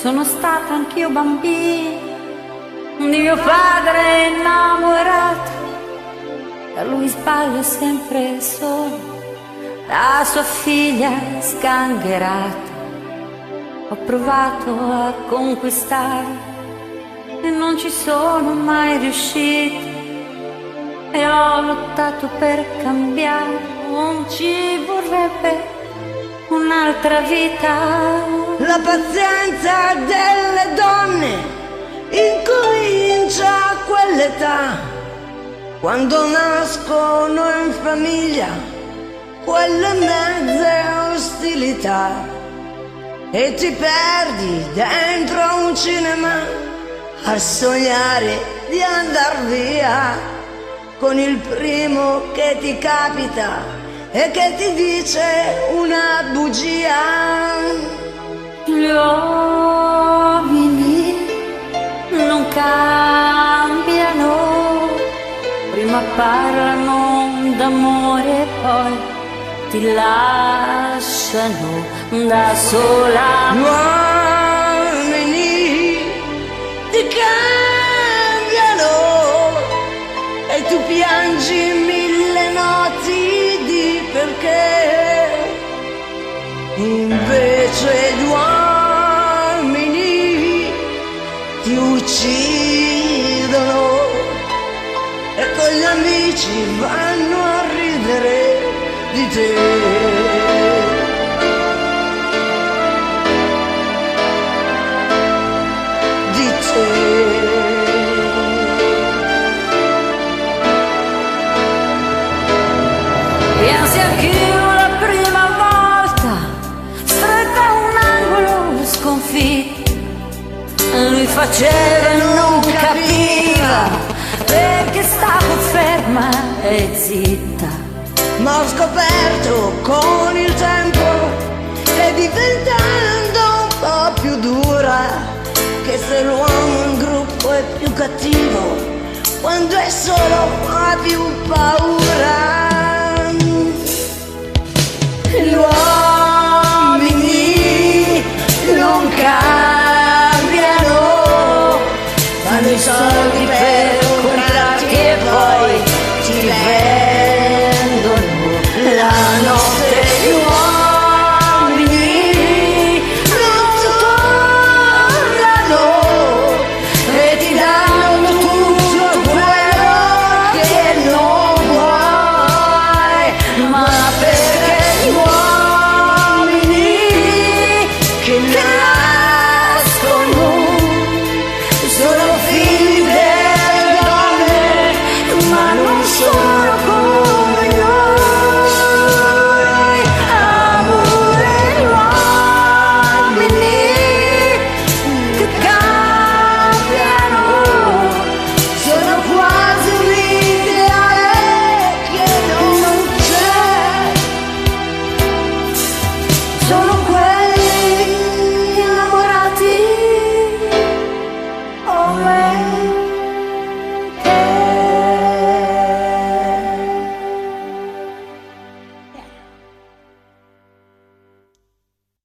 Sono stata anch'io bambina di mio padre innamorato, da lui sbaglio sempre solo, la sua figlia sgangherata. Ho provato a conquistare e non ci sono mai riuscita, e ho lottato per cambiare, non ci vorrebbe un'altra vita. La pazienza delle donne incomincia a quell'età, quando nascono in famiglia quelle mezze ostilità, e ti perdi dentro un cinema a sognare di andar via con il primo che ti capita e che ti dice una bugia. Gli uomini non cambiano, prima parlano d'amore, poi ti lasciano da sola. Gli uomini ti cambiano e tu piangi mille notti di perché. Invece gli uomini ti uccidono e con gli amici vanno a ridere di te. Di te. Piansi anch'io la prima volta, stretta a un angolo sconfitto. Lui faceva e non capiva perché stavo ferma e zitta. Ma ho scoperto con il tempo che diventando un po' più dura, che se l'uomo in gruppo è più cattivo, quando è solo ha più paura. Gli uomini non cambiano, fanno i soldi per comprarti e poi ti vendono la notte. Gli uomini non tornano e ti danno tutto quello che non vuoi, ma per